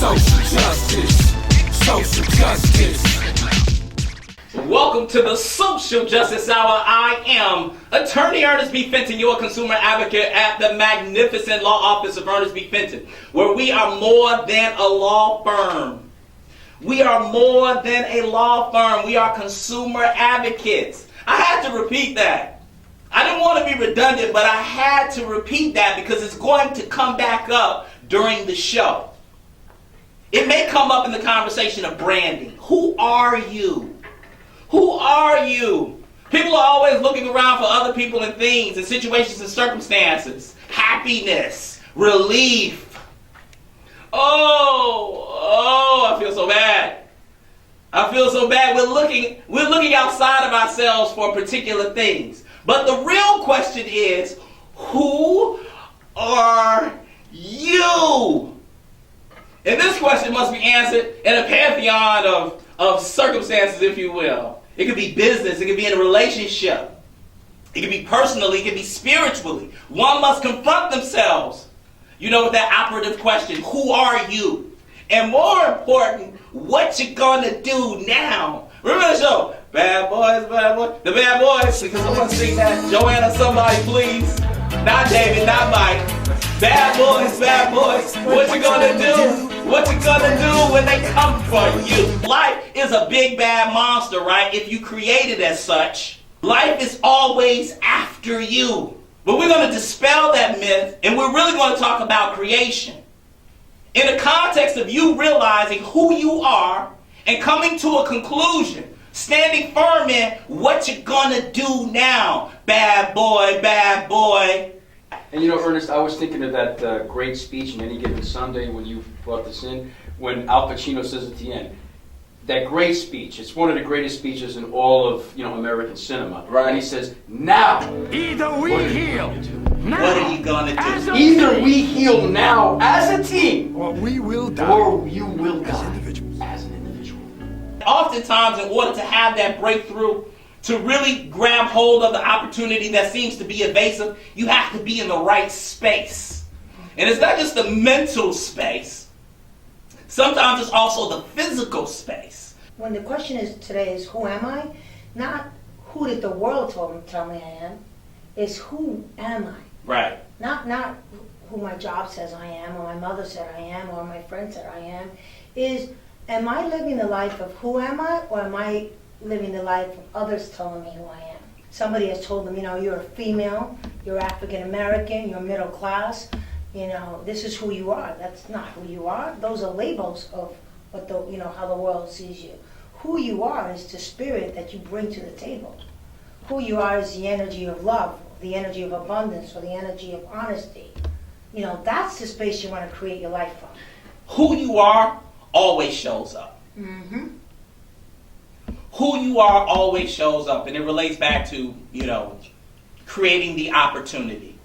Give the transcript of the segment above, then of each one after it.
Social justice, social justice. Welcome to the Social Justice Hour. I am Attorney Ernest B. Fenton, your consumer advocate at the magnificent law office of Ernest B. Fenton, where we are more than a law firm. We are more than a law firm. We are consumer advocates. I had to repeat that. I didn't want to be redundant, but I had to repeat that because it's going to come back up during the show. It may come up in the conversation of branding. Who are you? Who are you? People are always looking around for other people and things and situations and circumstances. Happiness, relief. Oh, I feel so bad. I feel so bad. We're looking outside of ourselves for particular things. But the real question is, who are you? And this question must be answered in a pantheon of circumstances, if you will. It could be business, it could be in a relationship. It could be personally, it could be spiritually. One must confront themselves, with that operative question, who are you? And more important, what you gonna do now? Remember the show, Bad Boys, the Bad Boys, because I want to sing that. Johanna, somebody please. Not David, not Mike. Bad boys, what you gonna do? What you gonna do when they come for you? Life is a big bad monster, right? If you create it as such. Life is always after you. But we're going to dispel that myth, and we're really going to talk about creation. In the context of you realizing who you are and coming to a conclusion, standing firm in what you're going to do now. Bad boy, bad boy. And Ernest, I was thinking of that great speech in Any Given Sunday when you brought this in, when Al Pacino says at the end, that great speech, it's one of the greatest speeches in all of American cinema. Right. And he says, now, Either we heal. What are you going to do? Either we heal now as a team, Or we will die. or you will die individuals. as an individual. Oftentimes, in order to have that breakthrough, to really grab hold of the opportunity that seems to be evasive, you have to be in the right space. And it's not just the mental space. Sometimes it's also the physical space. When the question today is who am I? Not who did the world tell me I am. Is who am I? Right. Not who my job says I am, or my mother said I am, or my friend said I am. Am I living the life of who am I, or am I living the life of others telling me who I am? Somebody has told them, you're a female, you're African American, you're middle class. This is who you are. That's not who you are. Those are labels of what how the world sees you. Who you are is the spirit that you bring to the table. Who you are is the energy of love, the energy of abundance, or the energy of honesty. That's the space you want to create your life from. Who you are always shows up. Mm-hmm. Who you are always shows up, and it relates back to, creating the opportunity.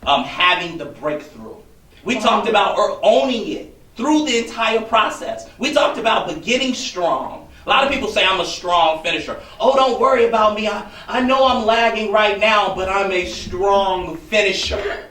Having the breakthrough. We talked about owning it through the entire process. We talked about beginning strong. A lot of people say I'm a strong finisher. Oh, don't worry about me. I know I'm lagging right now, but I'm a strong finisher.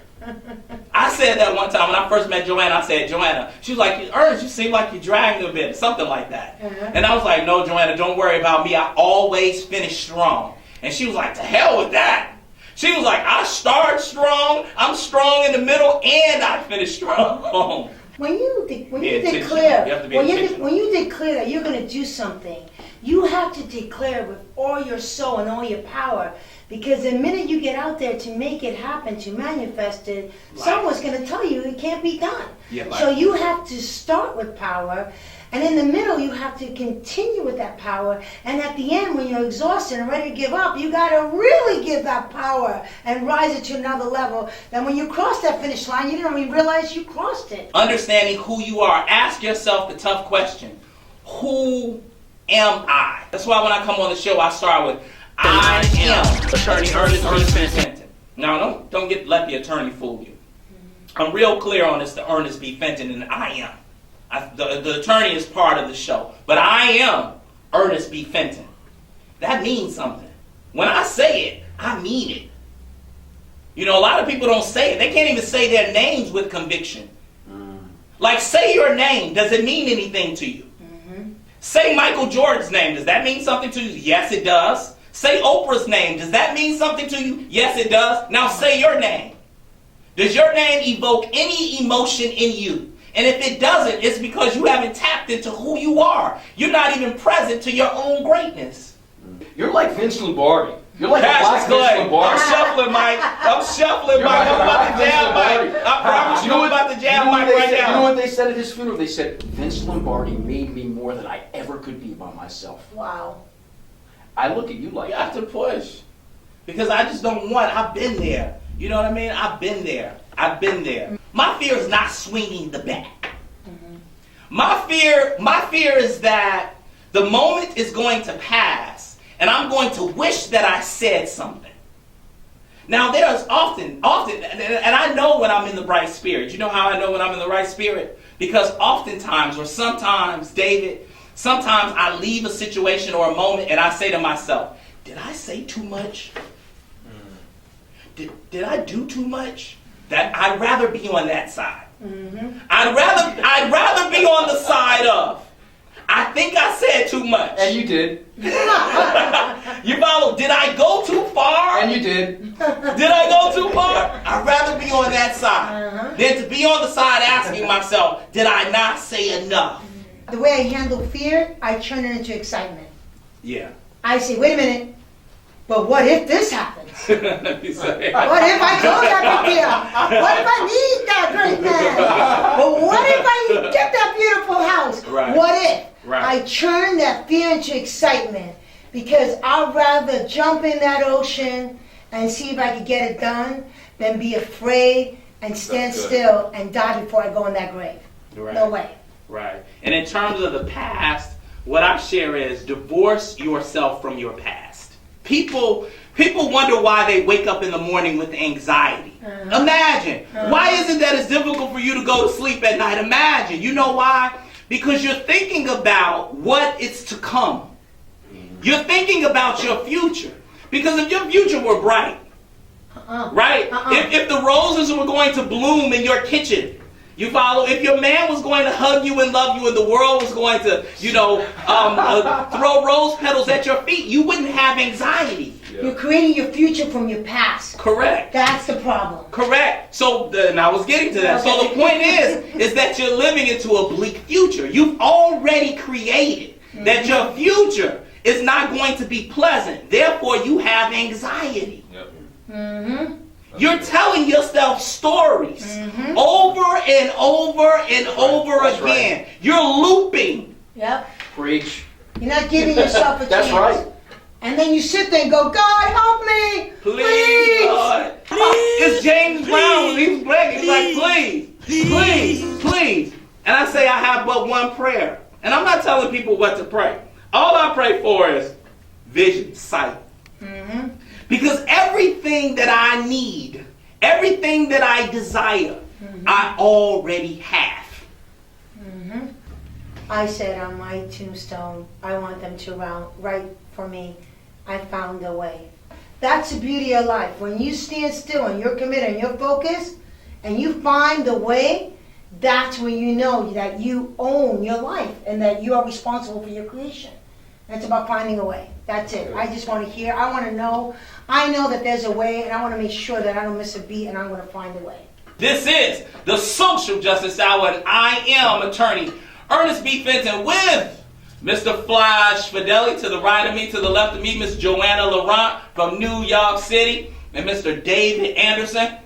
I said that one time when I first met Johanna. I said, Johanna, she was like, Ernest, you seem like you're dragging a bit, something like that. And I was like, no, Johanna, don't worry about me. I always finish strong. And she was like, to hell with that. She was like, I start strong, I'm strong in the middle, and I finish strong. When you declare that you're going to do something, you have to declare with all your soul and all your power. Because the minute you get out there to make it happen, to manifest it, someone's going to tell you it can't be done. So you have to start with power, and in the middle you have to continue with that power, and at the end when you're exhausted and ready to give up, you got to really give that power and rise it to another level. Then when you cross that finish line, you don't even realize you crossed it. Understanding who you are. Ask yourself the tough question. Who am I? That's why when I come on the show, I start with, I am Attorney Ernest Fenton. Now, don't let the attorney fool you. I'm real clear on this, the Ernest B. Fenton, and I am. The attorney is part of the show. But I am Ernest B. Fenton. That means something. When I say it, I mean it. You know, a lot of people don't say it. They can't even say their names with conviction. A Like, say your name. Does it mean anything to you? Say Michael Jordan's name. Does that mean something to you? Yes, it does. Say Oprah's name. Does that mean something to you? Yes, it does. Now say your name. Does your name evoke any emotion in you? And if it doesn't, it's because you haven't tapped into who you are. You're not even present to your own greatness. You're like Vince Lombardi. You're like a Cassius black Vince Clay. Lombardi. I'm shuffling, Mike. I'm shuffling, Mike. I'm about to jam, Mike. I promise you, I'm about to jam, Mike, right now. You know what they said at his funeral? They said, Vince Lombardi made me more than I ever could be by myself. Wow. I look at you like You have to push. Because I just don't want, I've been there. You know what I mean? I've been there. I've been there. My fear is not swinging the bat. My fear is that the moment is going to pass and I'm going to wish that I said something. Now there's often, and I know when I'm in the right spirit. You know how I know when I'm in the right spirit? Because oftentimes, or sometimes, David, sometimes I leave a situation or a moment and I say to myself, did I say too much? Did I do too much? That I'd rather be on that side. I'd rather be on the side of, I think I said too much. And you did. You follow? Did I go too far? And you did. Did I go too far? I'd rather be on that side than to be on the side asking myself, did I not say enough? The way I handle fear, I turn it into excitement. Yeah. I say, wait a minute, but what if this happens? Let me say. What if I go that big deal? What if I need that great man? But what if I get that beautiful house? Right. What if? Right. I turn that fear into excitement because I'd rather jump in that ocean and see if I could get it done than be afraid and stand still and die before I go in that grave. Right. No way. Right. And in terms of the past, what I share is divorce yourself from your past. People wonder why they wake up in the morning with anxiety. Imagine. Why is it that it's difficult for you to go to sleep at night? Imagine. You know why? Because you're thinking about what is to come. You're thinking about your future. Because if your future were bright, right? If the roses were going to bloom in your kitchen, you follow? If your man was going to hug you and love you and the world was going to, throw rose petals at your feet, you wouldn't have anxiety. You're creating your future from your past. Correct. That's the problem. Correct. So, and I was getting to that. So the point is that you're living into a bleak future. You've already created that your future is not going to be pleasant. Therefore, you have anxiety. You're telling yourself stories over and over and over That's again. right. You're looping. Yep. Preach. You're not giving yourself a chance. That's right. And then you sit there and go, God, help me! Please, Lord. It's James Brown when he was black. He's like, please. And I say I have but one prayer. And I'm not telling people what to pray. All I pray for is vision, sight. Because everything that I need, everything that I desire, I already have. I said on my tombstone, I want them to write for me, I found a way. That's the beauty of life. When you stand still and you're committed and you're focused and you find the way, that's when you know that you own your life and that you are responsible for your creation. It's about finding a way. That's it. I just want to hear. I want to know. I know that there's a way, and I want to make sure that I don't miss a beat, and I'm going to find a way. This is the Social Justice Hour, and I am attorney Ernest B. Fenton with Mr. Flash Fedele to the right of me, to the left of me, Miss Johanna Laurent from New York City, and Mr. David Anderson.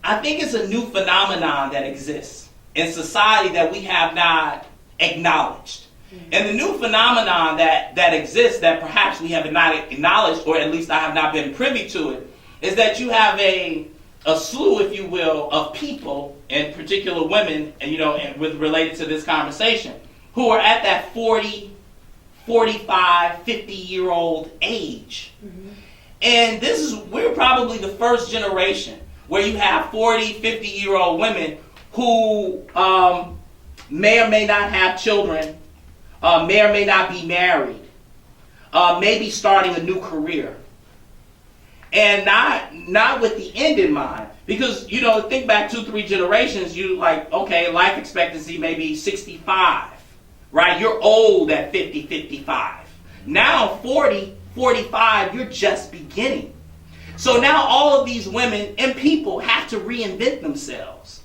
I think it's a new phenomenon that exists in society that we have not acknowledged. And the new phenomenon that exists that perhaps we have not acknowledged, or at least I have not been privy to it, is that you have a slew, if you will, of people, in particular women, and with related to this conversation, who are at that 40, 45, 50-year-old age. And we're probably the first generation where you have 40, 50-year-old women who may or may not have children, may or may not be married, may be starting a new career. And not with the end in mind, Because, think back 2-3 generations, you like, okay, life expectancy may be 65, right? You're old at 50, 55. Now 40, 45, you're just beginning. So now all of these women and people have to reinvent themselves.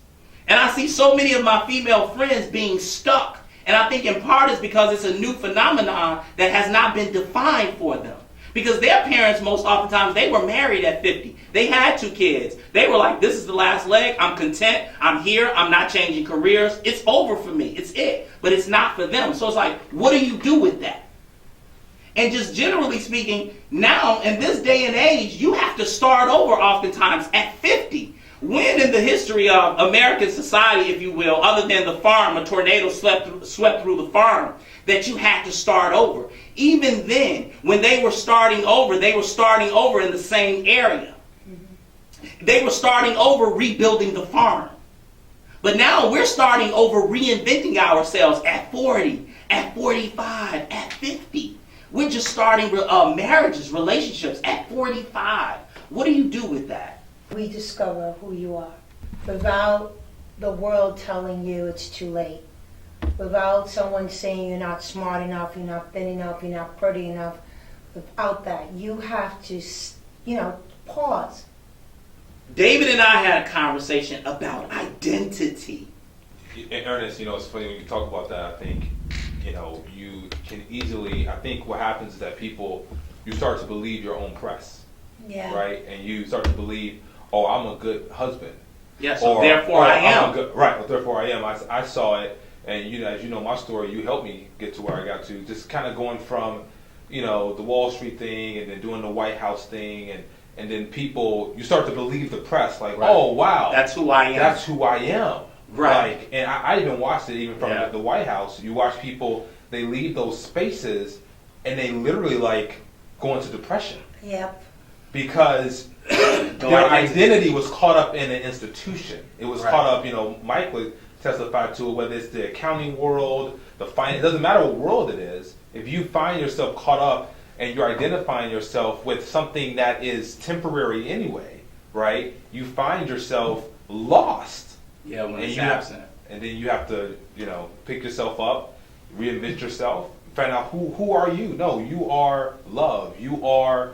And I see so many of my female friends being stuck. And I think in part is because it's a new phenomenon that has not been defined for them. Because their parents, most oftentimes, they were married at 50. They had 2 kids. They were like, this is the last leg. I'm content. I'm here. I'm not changing careers. It's over for me. It's it. But it's not for them. So it's like, what do you do with that? And just generally speaking, now in this day and age, you have to start over oftentimes at 50. When in the history of American society, if you will, other than the farm, a tornado swept through the farm, that you had to start over. Even then, when they were starting over in the same area. They were starting over rebuilding the farm. But now we're starting over reinventing ourselves at 40, at 45, at 50. We're just starting marriages, relationships at 45. What do you do with that? Rediscover who you are without the world telling you it's too late. Without someone saying you're not smart enough, you're not thin enough, you're not pretty enough. Without that, you have to, pause. David and I had a conversation about identity. Ernest, it's funny when you talk about that. I think, you can easily, I think what happens is that you start to believe your own press. Yeah. Right? And you start to believe, oh, I'm a good husband. Yes, so therefore I am. Therefore I am. I saw it. And as you know my story, you helped me get to where I got to. Just kind of going from, the Wall Street thing and then doing the White House thing and then you start to believe the press, like, right. Oh wow, that's who I am. That's who I am. Right. And I even watched it even from the White House. You watch people, they leave those spaces and they literally go into depression. Yep. Because their identity was caught up in an institution. It was caught up, Mike would testify to it, whether it's the accounting world, the finance, it doesn't matter what world it is. If you find yourself caught up and you're identifying yourself with something that is temporary anyway, right? You find yourself lost. Yeah, when it's absent. And then you have to, pick yourself up, reinvent yourself, find out who are you? No, you are love. You are,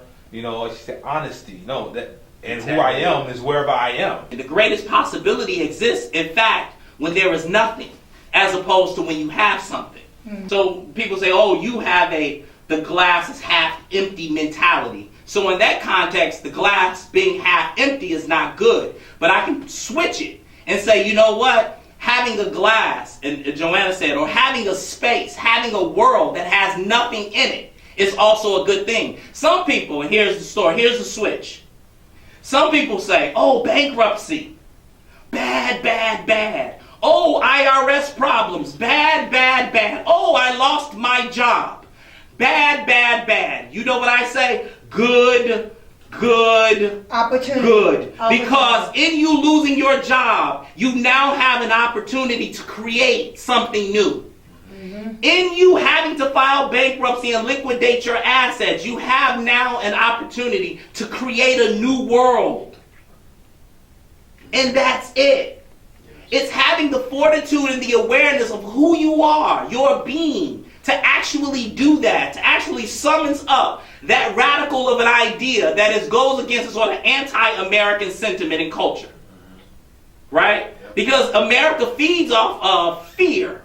honesty. No, that, and exactly. Who I am is wherever I am. And the greatest possibility exists, in fact, when there is nothing, as opposed to when you have something. Mm-hmm. So people say, oh, you have the glass is half empty mentality. So in that context, the glass being half empty is not good. But I can switch it and say, you know what? Having a glass, and Johanna said, or having a space, having a world that has nothing in it is also a good thing. Some people, and here's the story, here's the switch. Some people say, oh, bankruptcy, bad, bad, bad. Oh, IRS problems, bad, bad, bad. Oh, I lost my job, bad, bad, bad. You know what I say? Good, good, opportunity. Good. Because in you losing your job, you now have an opportunity to create something new. Mm-hmm. In you having to file bankruptcy and liquidate your assets, you have now an opportunity to create a new world. And that's it. It's having the fortitude and the awareness of who you are, your being, to actually do that, to actually summons up that radical of an idea that goes against a sort of anti-American sentiment and culture. Right? Because America feeds off of fear.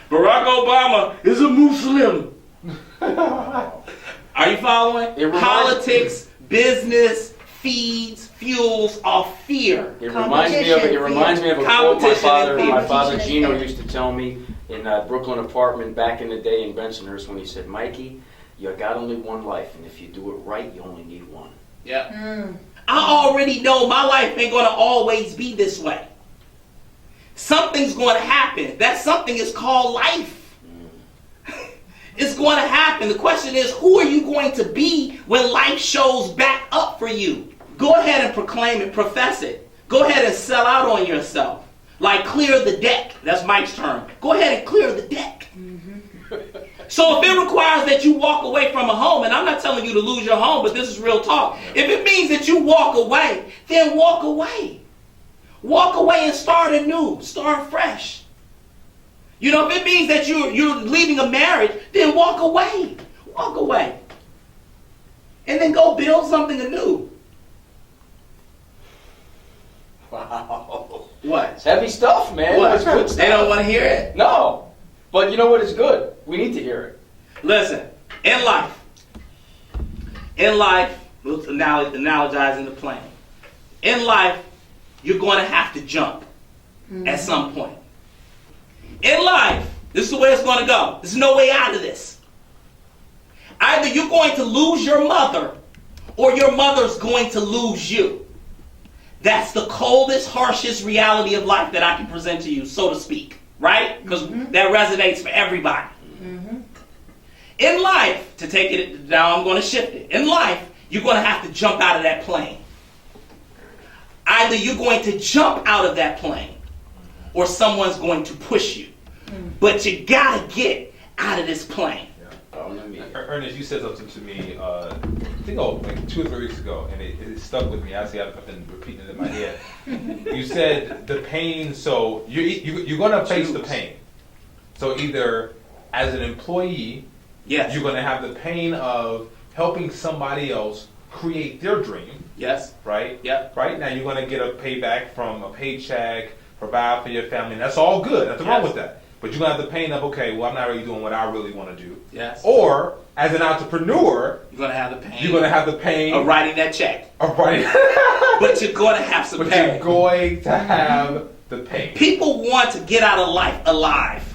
Barack Obama is a Muslim. Are you following? Politics, business, fuels off fear. It reminds me of a quote my father Gino used to tell me in a Brooklyn apartment back in the day in Bensonhurst when he said, Mikey, you got only one life, and if you do it right, you only need one. Yeah. I already know my life ain't going to always be this way. Something's going to happen. That something is called life. It's going to happen. The question is, who are you going to be when life shows back up for you? Go ahead and proclaim it, profess it. Go ahead and sell out on yourself. Like clear the deck. That's Mike's term. Go ahead and clear the deck. Mm-hmm. So if it requires that you walk away from a home, and I'm not telling you to lose your home, but this is real talk. If it means that you walk away, then walk away. Walk away and start anew. Start fresh. You know, if it means that you're leaving a marriage, then walk away. Walk away. And then go build something anew. Wow. What? It's heavy stuff, man. What? It's good stuff. They don't want to hear it. No. But you know what? It's good. We need to hear it. Listen, in life, we'll analogize in the plane. In life, you're going to have to jump at some point. In life, this is the way it's going to go. There's no way out of this. Either you're going to lose your mother or your mother's going to lose you. That's the coldest, harshest reality of life that I can present to you, so to speak. Right? Because that resonates for everybody. In life, to take it, now I'm going to shift it. In life, you're going to have to jump out of that plane. Either you're going to jump out of that plane or someone's going to push you. But you got to get out of this plane. Ernest, you said something to me, I think like 2 or 3 weeks ago, and it stuck with me. Actually, I've been repeating it in my head. You said the pain, so you're going to face the pain. So either as an employee, Yes. you're going to have the pain of helping somebody else create their dream. Yes. Right? Yep. Right? Now you're going to get a payback from a paycheck, provide for your family, and that's all good. Nothing wrong with that. But you're going to have the pain of, okay, well, I'm not really doing what I really want to do. Yes. Or, as an entrepreneur, You're going to have the pain. you're going to have the pain of writing that check. of writing. But you're going to have some But pain. you're going to have the pain. People want to get out of life alive.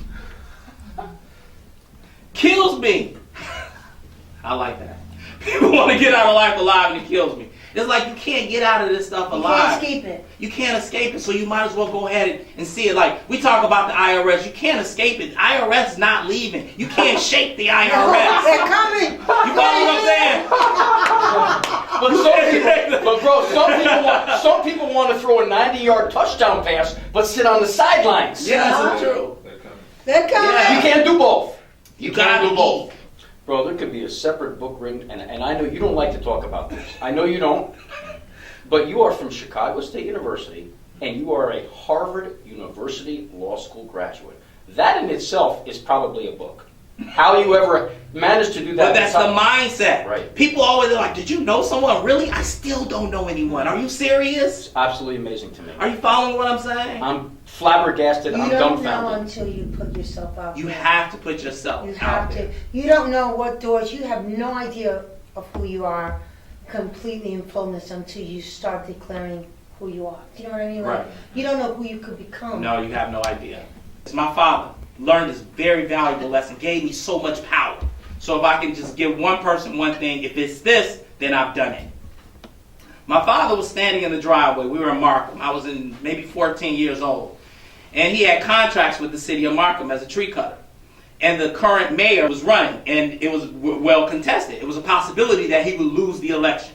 Kills me. I like that. People want to get out of life alive and it kills me. It's like you can't get out of this stuff You alive. can't escape it. You can't escape it, so you might as well go ahead and see it. Like, we talk about the IRS. You can't escape it. IRS is not leaving. You can't shake the IRS. They're coming. You follow what I'm saying? But bro, some people want to throw a 90-yard touchdown pass, but sit on the sidelines. Yeah, that's true. They're coming. Yeah. You can't do both. You can't gotta do both. eat. Bro, there could be a separate book written, and I know you don't like to talk about this. I know you don't. But you are from Chicago State University, and you are a Harvard University Law School graduate. That in itself is probably a book. How you ever managed to do that? But that's the mindset. Right. People always are like, did you know someone? Really? I still don't know anyone. Are you serious? It's absolutely amazing to me. Are you following what I'm saying? I'm flabbergasted. You I'm don't know dumbfounded. until you put yourself out You there. have to put yourself You out have there. to. You don't know what doors. You have no idea of who you are completely in fullness until you start declaring who you are. Do you know what I mean? Like, Right. you don't know who you could become. No, you have no idea. It's my father. Learned this very valuable lesson. Gave me so much power. So if I can just give one person one thing, if it's this, then I've done it. My father was standing in the driveway. We were in Markham. I was in maybe 14 years old. And he had contracts with the city of Markham as a tree cutter. And the current mayor was running, and it was well contested. It was a possibility that he would lose the election.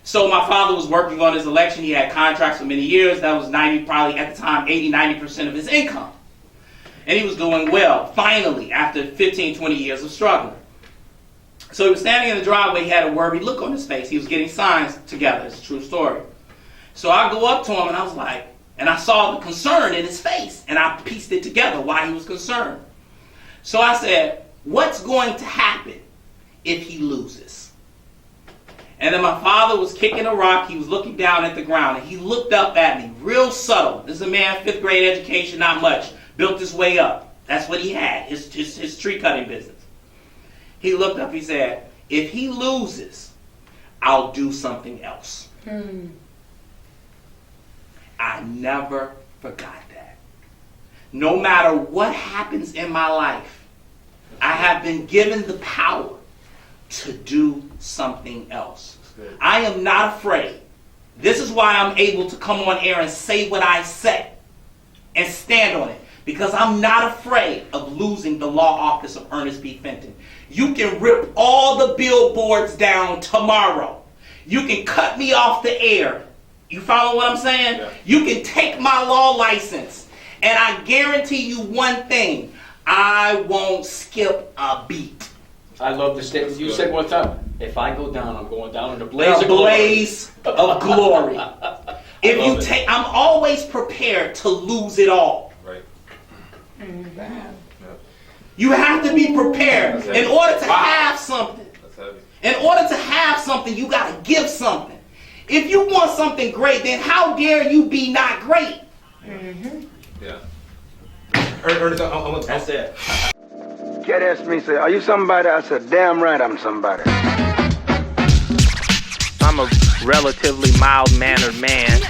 So my father was working on his election. He had contracts for many years. That was probably at the time, 80-90% of his income. And he was doing well, finally, after 15, 20 years of struggling. So he was standing in the driveway. He had a worried look on his face. He was getting signs together. It's a true story. So I go up to him, and I was like, and I saw the concern in his face, and I pieced it together why he was concerned. So I said, what's going to happen if he loses? And then my father was kicking a rock. He was looking down at the ground, and he looked up at me, real subtle. This is a man, 5th grade education, not much. Built his way up. That's what he had, his tree cutting business. He looked up, he said, if he loses, I'll do something else. I never forgot that. No matter what happens in my life, I have been given the power to do something else. I am not afraid. This is why I'm able to come on air and say what I say and stand on it. Because I'm not afraid of losing the law office of Ernest B. Fenton. You can rip all the billboards down tomorrow. You can cut me off the air. You follow what I'm saying? Yeah. You can take my law license. And I guarantee you one thing. I won't skip a beat. I love the statement you said one time. If I go down, I'm going down in a blaze of glory. Blaze of glory. If you take, I'm always prepared to lose it all. Right. You have to be prepared in order to have something. That's heavy. In order to have something, you got to give something. If you want something great, then how dare you be not great? Yeah. Ernest, That's it. Cat asked me, say, are you somebody? I said, damn right I'm somebody. I'm a relatively mild-mannered man.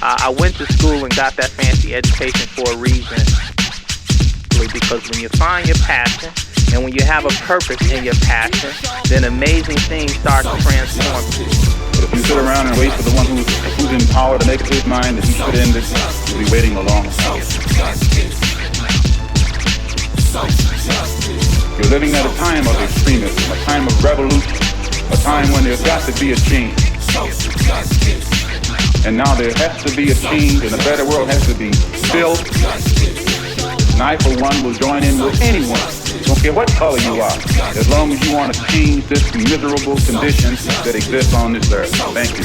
I went to school and got that fancy education for a reason. Because when you find your passion, and when you have a purpose in your passion, then amazing things start to transform you. But if you sit around and wait for the one who's in power to make up his mind that he put in this, you'll be waiting a long time. You're living at a time of extremism, a time of revolution, a time when there's got to be a change. And now there has to be a change, and a better world has to be built. And I, for one, will join in with anyone. Don't care what color you are, as long as you want to change this miserable condition that exists on this earth. Thank you.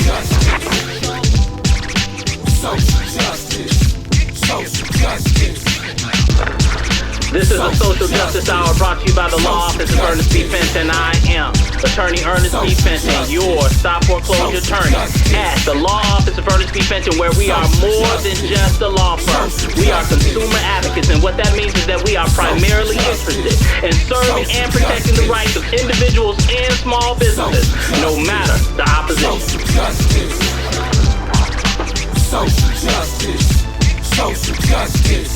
This is a social justice hour brought to you by the law office of Ernest Fenton. I am Attorney Ernest Fenton, your stop foreclosure attorney at the law office of Ernest Fenton, where we are more than just a law firm. We are consumer advocates, and what that means is that we are primarily interested in serving and protecting the rights of individuals and small businesses, no matter the opposition. Social justice. Social justice.